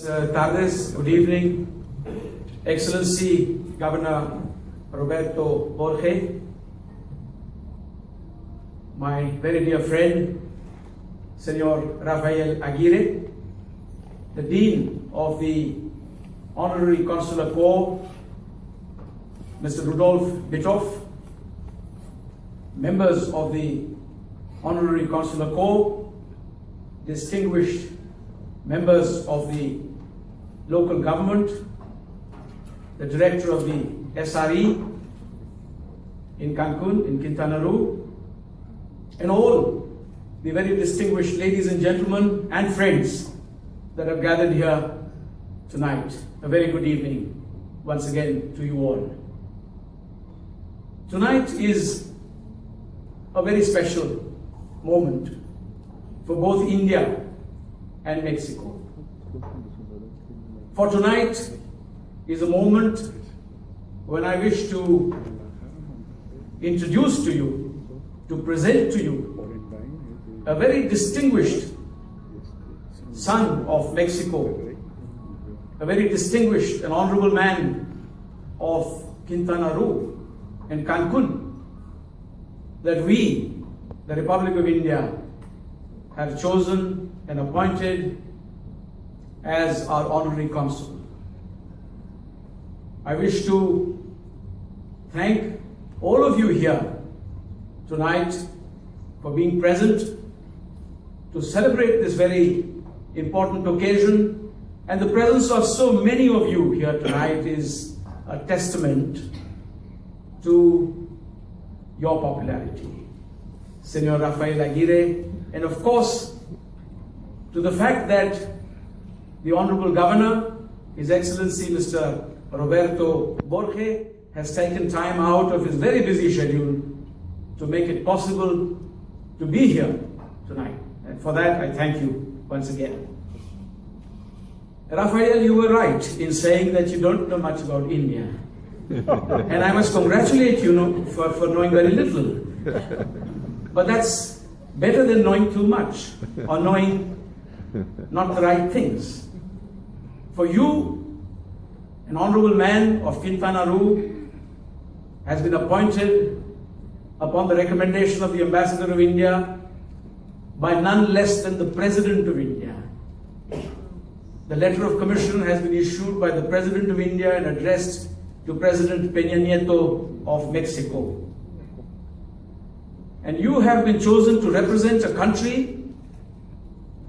Tardes, good evening, Excellency Governor Roberto Borge, my very dear friend, Senor Rafael Aguirre, the Dean of the Honorary Consular Corps, Mr. Rudolf Bitov, members of the Honorary Consular Corps, distinguished members of the local government, the director of the SRE in Cancun, in Quintana Roo, and all the very distinguished ladies and gentlemen and friends that have gathered here tonight. A very good evening once again to you all. Tonight is a very special moment for both India and Mexico. For tonight is a moment when I wish to introduce to you, to present to you, a very distinguished son of Mexico, a very distinguished and honorable man of Quintana Roo and Cancun, that we, the Republic of India, have chosen and appointed as our honorary consul. I wish to thank all of you here tonight for being present to celebrate this very important occasion, and the presence of so many of you here tonight is a testament to your popularity. Senor Rafael Aguirre, and of course to the fact that the Honorable Governor, His Excellency Mr. Roberto Borge, has taken time out of his very busy schedule to make it possible to be here tonight. And for that, I thank you once again. Rafael, you were right in saying that you don't know much about India. And I must congratulate you for knowing very little. But that's better than knowing too much or knowing not the right things. For you, an honorable man of Quintana Roo has been appointed upon the recommendation of the Ambassador of India by none less than the President of India. The letter of commission has been issued by the President of India and addressed to President Peña Nieto of Mexico. And you have been chosen to represent a country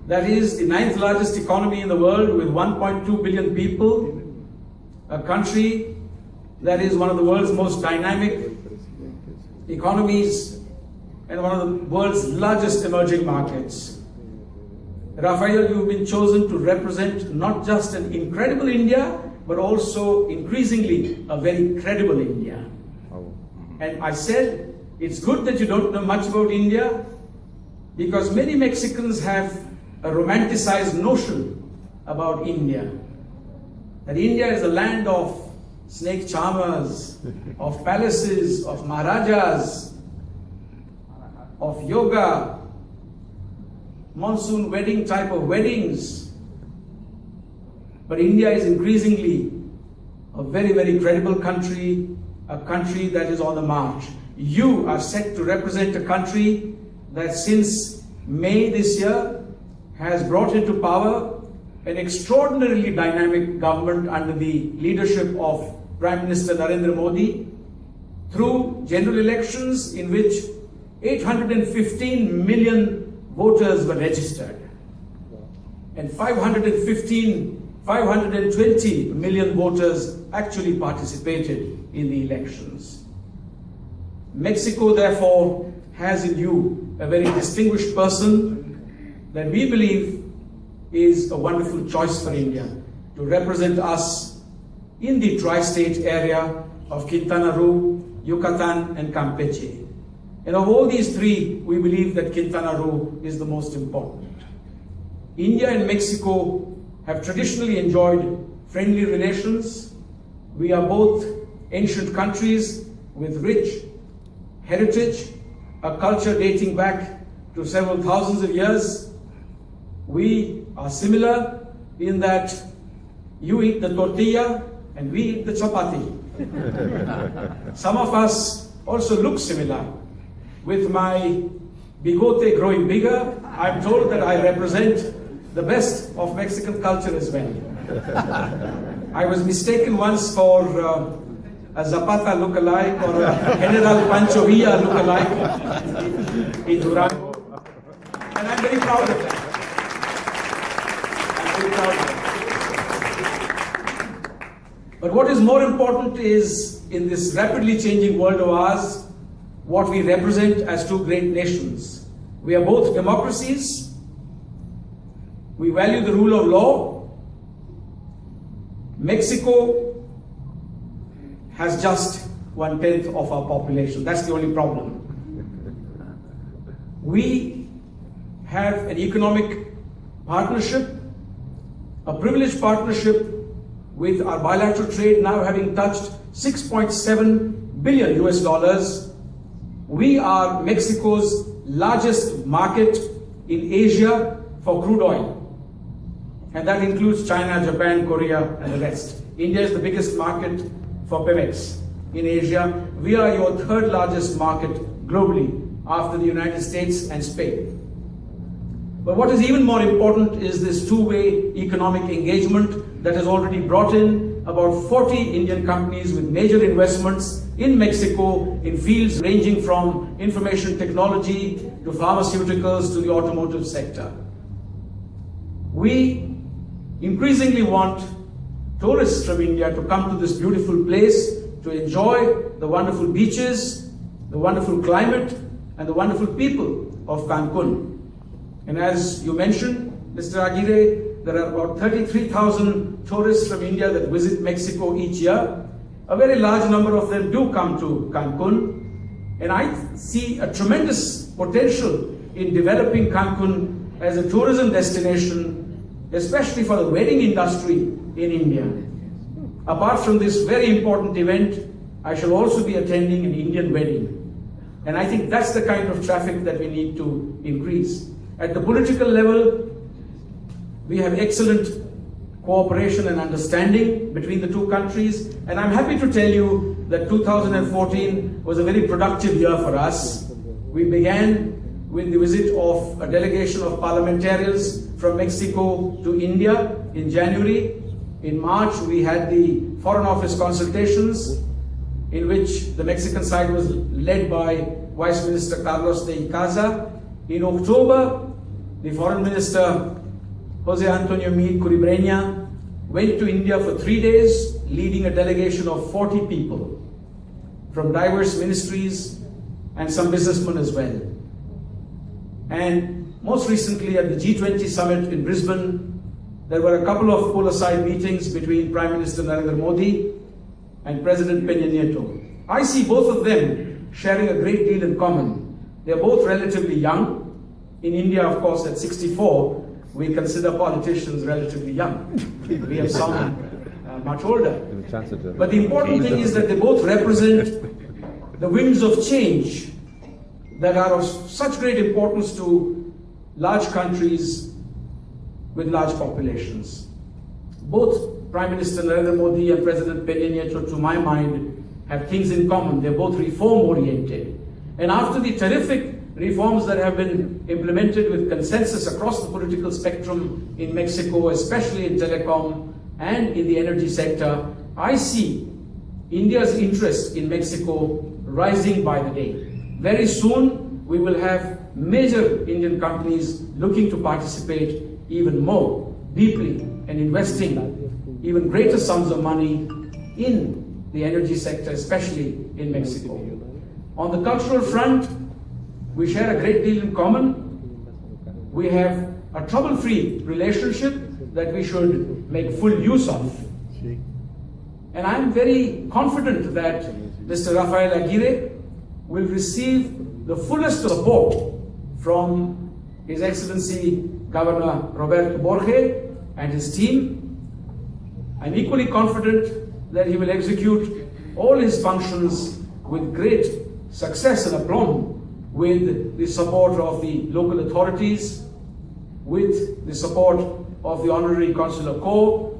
that is the 9th largest economy in the world with 1.2 billion people, a country that is one of the world's most dynamic economies and one of the world's largest emerging markets. Rafael, you've been chosen to represent not just an incredible India, but also increasingly a very credible India. And I said, it's good that you don't know much about India, because many Mexicans have a romanticized notion about India. That India is a land of snake charmers, of palaces, of maharajas, of yoga, monsoon wedding type of weddings. But India is increasingly a very, very credible country, a country that is on the march. You are set to represent a country that since May this year has brought into power an extraordinarily dynamic government under the leadership of Prime Minister Narendra Modi through general elections in which 815 million voters were registered and 520 million voters actually participated in the elections. Mexico, therefore, has in you a very distinguished person that we believe is a wonderful choice for India to represent us in the tri-state area of Quintana Roo, Yucatan, and Campeche. And of all these three, we believe that Quintana Roo is the most important. India and Mexico have traditionally enjoyed friendly relations. We are both ancient countries with rich heritage, a culture dating back to several thousands of years. We are similar in that You eat the tortilla and we eat the chapati. Some of us also look similar. With my bigote growing bigger, I'm told that I represent the best of Mexican culture as well. I was mistaken once for a Zapata look-alike or a General Pancho Villa look-alike in Durango. And I'm very proud of that. I'm very proud of that. But what is more important is, in this rapidly changing world of ours, what we represent as two great nations. We are both democracies. We value the rule of law. Mexico has just 1/10 of our population. That's the only problem. We have an economic partnership, a privileged partnership with our bilateral trade now having touched $6.7 billion US. We are Mexico's largest market in Asia for crude oil. And that includes China, Japan, Korea, and the rest. India is the biggest market for Pemex in Asia. We are your third largest market globally after the United States and Spain. But what is even more important is this two-way economic engagement that has already brought in about 40 Indian companies with major investments in Mexico in fields ranging from information technology to pharmaceuticals to the automotive sector. We increasingly want tourists from India to come to this beautiful place to enjoy the wonderful beaches, the wonderful climate, and the wonderful people of Cancun. And as you mentioned, Mr. Aguirre, there are about 33,000 tourists from India that visit Mexico each year. A very large number of them do come to Cancun. And I see a tremendous potential in developing Cancun as a tourism destination, especially for the wedding industry in India. Apart from this very important event, I shall also be attending an Indian wedding. And I think that's the kind of traffic that we need to increase. At the political level, we have excellent cooperation and understanding between the two countries. And I'm happy to tell you that 2014 was a very productive year for us. We began with the visit of a delegation of parliamentarians from Mexico to India in January. In March, we had the Foreign Office consultations, in which the Mexican side was led by Vice Minister Carlos de Icaza. In October, the Foreign Minister Jose Antonio Mil Curibreña went to India for 3 days, leading a delegation of 40 people from diverse ministries and some businessmen as well. And most recently at the G20 summit in Brisbane, there were a couple of poolside meetings between Prime Minister Narendra Modi and President Peña Nieto. I see both of them sharing a great deal in common. They're both relatively young. In India, of course, at 64, we consider politicians relatively young. We have some much older. But the important thing is that they both represent the winds of change that are of such great importance to large countries with large populations. Both Prime Minister Narendra Modi and President Peña Nieto, to my mind, have things in common. They're both reform-oriented. And after the terrific reforms that have been implemented with consensus across the political spectrum in Mexico, especially in telecom and in the energy sector, I see India's interest in Mexico rising by the day. Very soon, we will have major Indian companies looking to participate even more deeply and investing even greater sums of money in the energy sector, especially in Mexico. On the cultural front, we share a great deal in common. We have a trouble-free relationship that we should make full use of. And I'm very confident that Mr. Rafael Aguirre will receive the fullest support from His Excellency Governor Roberto Borge and his team. I'm equally confident that he will execute all his functions with great success and aplomb, with the support of the local authorities, with the support of the Honorary Consular Corps,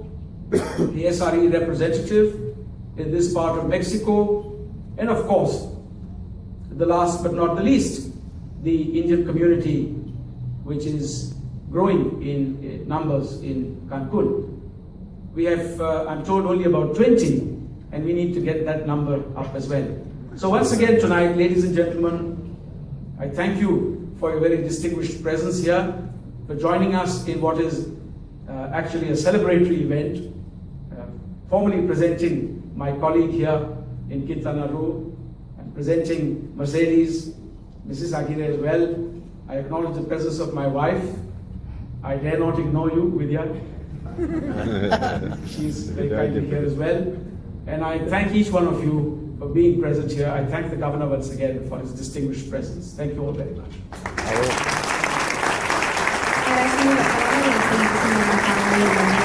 the SRE representative in this part of Mexico, and of course, the last but not the least, the Indian community, which is growing in numbers in Cancun. We have, I'm told, only about 20, and we need to get that number up as well. So once again tonight, ladies and gentlemen, I thank you for your very distinguished presence here, for joining us in what is actually a celebratory event, formally presenting my colleague here in Quintana Roo, and presenting Mercedes, Mrs. Aguirre as well. I acknowledge the presence of my wife. I dare not ignore you, Vidya. She's very kindly here as well. And I thank each one of you for being present here. I thank the Governor once again for his distinguished presence. Thank you all very much. Agradecemos a todos y a